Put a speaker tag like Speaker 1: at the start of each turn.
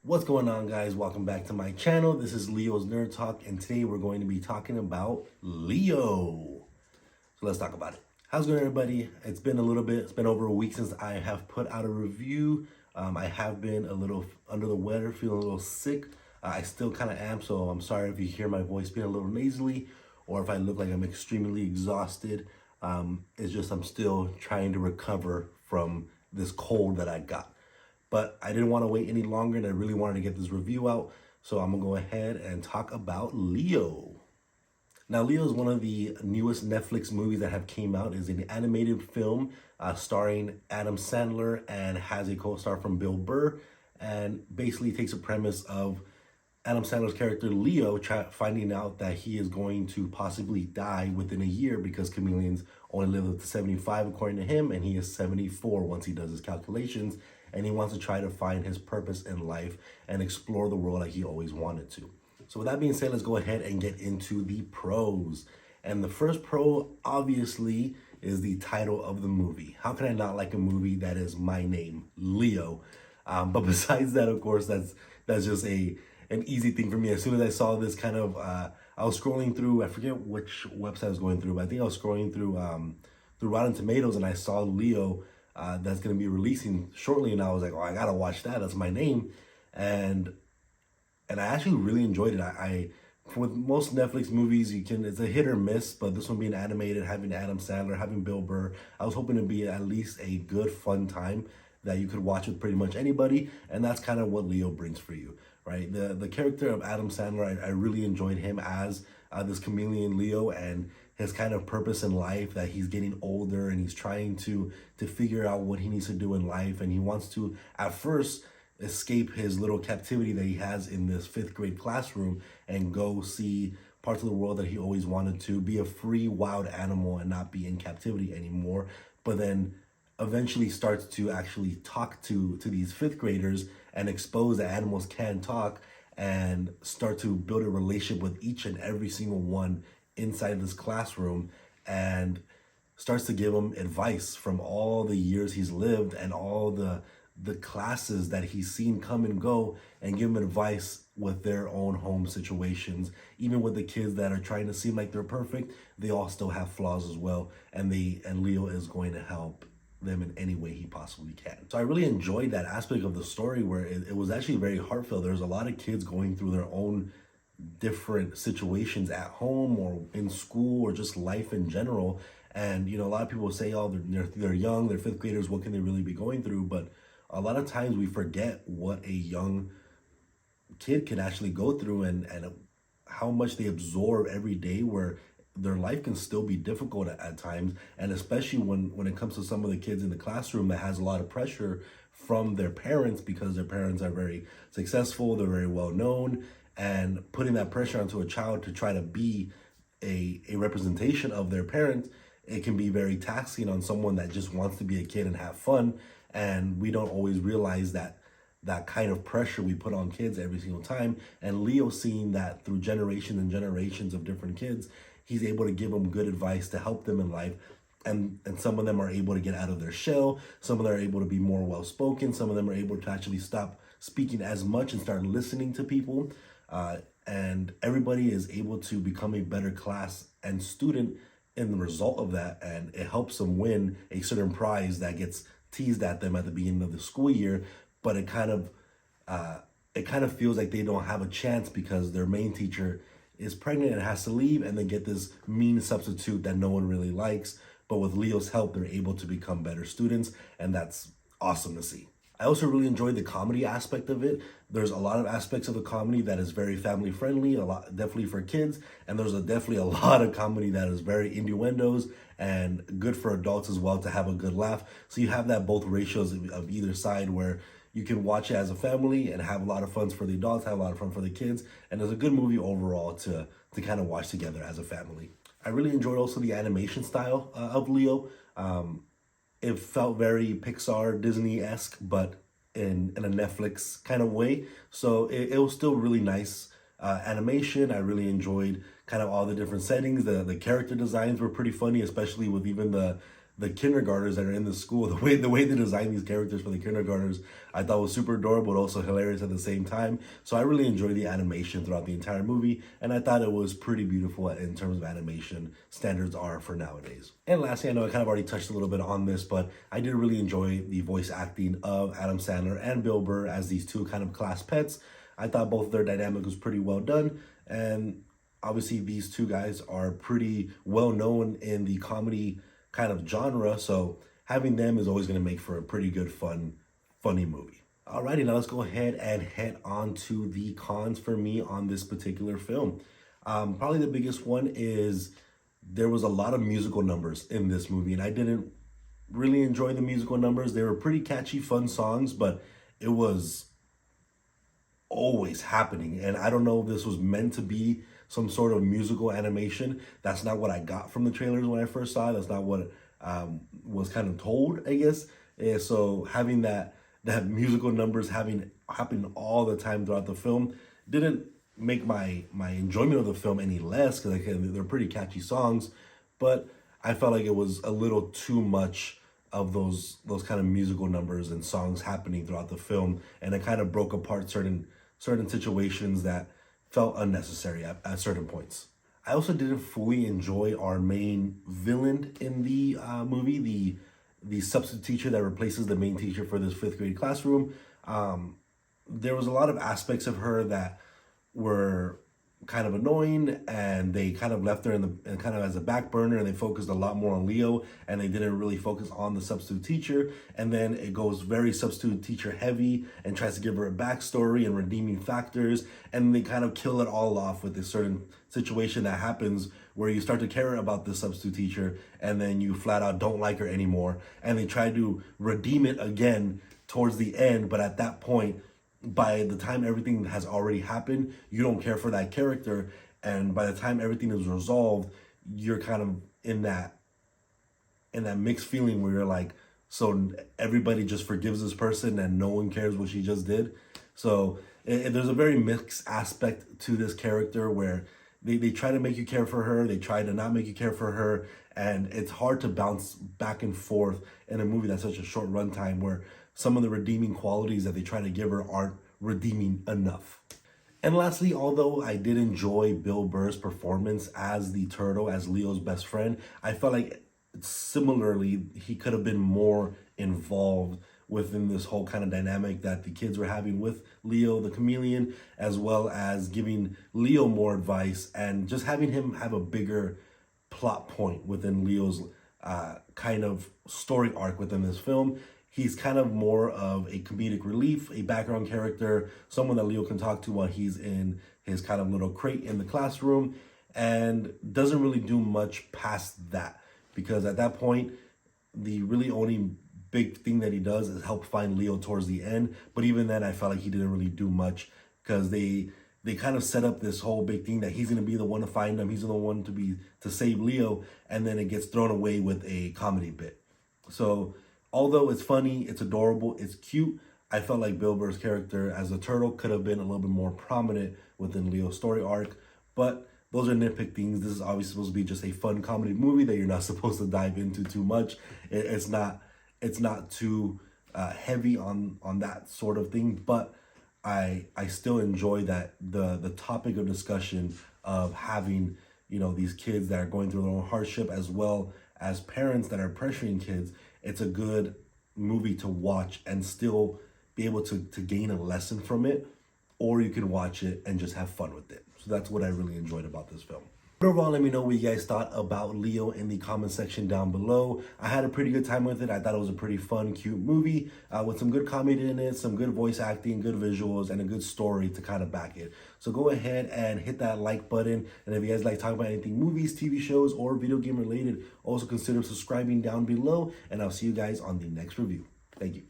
Speaker 1: What's going on, guys? Welcome back to my channel. This is Leo's Nerd Talk, and today we're going to be talking about Leo. So let's talk about it. How's it going, everybody? It's been a little bit, it's been over a week since I have put out a review. I have been a little under the weather, feeling a little sick. I still kind of am, so I'm sorry if you hear my voice being a little nasally or if I look like I'm extremely exhausted. It's just I'm still trying to recover from this cold that I got. But I didn't want to wait any longer, and I really wanted to get this review out. So I'm going to go ahead and talk about Leo. Now, Leo is one of the newest Netflix movies that have came out. It's an animated film starring Adam Sandler and has a co-star from Bill Burr. And basically takes a premise of Adam Sandler's character Leo finding out that he is going to possibly die within a year because chameleons only live up to 75 according to him, and he is 74 once he does his calculations, and he wants to try to find his purpose in life and explore the world like he always wanted to. So with that being said, let's go ahead and get into the pros. And the first pro, obviously, is the title of the movie. How can I not like a movie that is my name, Leo? But besides that, of course, that's just an easy thing for me. As soon as I saw this kind of, I was scrolling through, I forget which website I was going through, but I think I was scrolling through Rotten Tomatoes, and I saw Leo that's going to be releasing shortly, and I was like, oh, I gotta watch that. That's my name, and I actually really enjoyed it. I with most Netflix movies, it's a hit or miss, but this one being animated, having Adam Sandler, having Bill Burr, I was hoping to be at least a good, fun time that you could watch with pretty much anybody, and that's kind of what Leo brings for you, right? The character of Adam Sandler, I really enjoyed him as this chameleon Leo, and his kind of purpose in life, that he's getting older and he's trying to figure out what he needs to do in life, and he wants to at first escape his little captivity that he has in this fifth grade classroom and go see parts of the world that he always wanted to, be a free wild animal and not be in captivity anymore. But then eventually starts to actually talk to these fifth graders and expose that animals can talk, and start to build a relationship with each and every single one inside this classroom, and starts to give them advice from all the years he's lived and all the classes that he's seen come and go, and give them advice with their own home situations. Even with the kids that are trying to seem like they're perfect, they all still have flaws as well, and Leo is going to help them in any way he possibly can. So I really enjoyed that aspect of the story, where it was actually very heartfelt. There's a lot of kids going through their own different situations at home or in school or just life in general. And a lot of people say, oh, they're young, they're fifth graders, what can they really be going through? But a lot of times we forget what a young kid can actually go through, and how much they absorb every day, where their life can still be difficult at times. And especially when it comes to some of the kids in the classroom that has a lot of pressure from their parents, because their parents are very successful, they're very well known, and putting that pressure onto a child to try to be a representation of their parents, it can be very taxing on someone that just wants to be a kid and have fun. And we don't always realize that kind of pressure we put on kids every single time. And Leo, seeing that through generations and generations of different kids, he's able to give them good advice to help them in life. And some of them are able to get out of their shell. Some of them are able to be more well-spoken. Some of them are able to actually stop speaking as much and start listening to people. And everybody is able to become a better class and student in the result of that. And it helps them win a certain prize that gets teased at them at the beginning of the school year. But it kind of feels like they don't have a chance because their main teacher is pregnant and has to leave, and they get this mean substitute that no one really likes. But with Leo's help, they're able to become better students, and that's awesome to see. I also really enjoyed the comedy aspect of it. There's a lot of aspects of the comedy that is very family friendly, a lot definitely for kids, and there's definitely a lot of comedy that is very innuendos and good for adults as well to have a good laugh. So you have that both ratios of either side, where you can watch it as a family and have a lot of fun for the adults, have a lot of fun for the kids, and it's a good movie overall to kind of watch together as a family. I really enjoyed also the animation style of Leo. It felt very Pixar, Disney-esque, but in a Netflix kind of way. So it was still really nice animation. I really enjoyed kind of all the different settings. The character designs were pretty funny, especially with even the the kindergartners that are in the school, the way they designed these characters for the kindergartners, I thought was super adorable, but also hilarious at the same time. So I really enjoyed the animation throughout the entire movie, and I thought it was pretty beautiful in terms of animation standards are for nowadays. And lastly, I know I kind of already touched a little bit on this, but I did really enjoy the voice acting of Adam Sandler and Bill Burr as these two kind of class pets. I thought both of their dynamic was pretty well done, and obviously these two guys are pretty well known in the comedy kind of genre, so having them is always going to make for a pretty good funny movie. Alrighty, now let's go ahead and head on to the cons for me on this particular film. Probably the biggest one is there was a lot of musical numbers in this movie, and I didn't really enjoy the musical numbers. They were pretty catchy, fun songs, but it was always happening, and I don't know if this was meant to be some sort of musical animation. That's not what I got from the trailers when I first saw it. That's not what was kind of told, I guess. And so having that musical numbers happen all the time throughout the film didn't make my enjoyment of the film any less, because they're pretty catchy songs, but I felt like it was a little too much of those kind of musical numbers and songs happening throughout the film, and it kind of broke apart certain situations that felt unnecessary at certain points. I also didn't fully enjoy our main villain in the movie, the substitute teacher that replaces the main teacher for this fifth grade classroom. There was a lot of aspects of her that were kind of annoying, and they kind of left her in kind of as a back burner, and they focused a lot more on Leo, and they didn't really focus on the substitute teacher. And then it goes very substitute teacher heavy and tries to give her a backstory and redeeming factors, and they kind of kill it all off with this certain situation that happens where you start to care about the substitute teacher, and then you flat out don't like her anymore, and they try to redeem it again towards the end. But at that point, by the time everything has already happened, you don't care for that character, and by the time everything is resolved, you're kind of in that mixed feeling where you're like, so everybody just forgives this person and no one cares what she just did. So there's a very mixed aspect to this character where they try to make you care for her, they try to not make you care for her, and it's hard to bounce back and forth in a movie that's such a short runtime, where some of the redeeming qualities that they try to give her aren't redeeming enough. And lastly, although I did enjoy Bill Burr's performance as the turtle, as Leo's best friend, I felt like similarly he could have been more involved within this whole kind of dynamic that the kids were having with Leo the chameleon, as well as giving Leo more advice and just having him have a bigger plot point within Leo's kind of story arc within this film. He's kind of more of a comedic relief, a background character, someone that Leo can talk to while he's in his kind of little crate in the classroom, and doesn't really do much past that, because at that point, the really only big thing that he does is help find Leo towards the end. But even then, I felt like he didn't really do much, because they kind of set up this whole big thing that he's going to be the one to find him, he's the one to save Leo, and then it gets thrown away with a comedy bit. So although it's funny, it's adorable, it's cute, I felt like Bill Burr's character as a turtle could have been a little bit more prominent within Leo's story arc. But those are nitpick things. This is obviously supposed to be just a fun comedy movie that you're not supposed to dive into too much. It's not too heavy on that sort of thing. But I still enjoy that the topic of discussion of having, these kids that are going through their own hardship, as well as parents that are pressuring kids. It's a good movie to watch and still be able to gain a lesson from it, or you can watch it and just have fun with it. So that's what I really enjoyed about this film. But overall, let me know what you guys thought about Leo in the comment section down below. I had a pretty good time with it. I thought it was a pretty fun, cute movie with some good comedy in it, some good voice acting, good visuals, and a good story to kind of back it. So go ahead and hit that like button. And if you guys like talking about anything movies, TV shows, or video game related, also consider subscribing down below. And I'll see you guys on the next review. Thank you.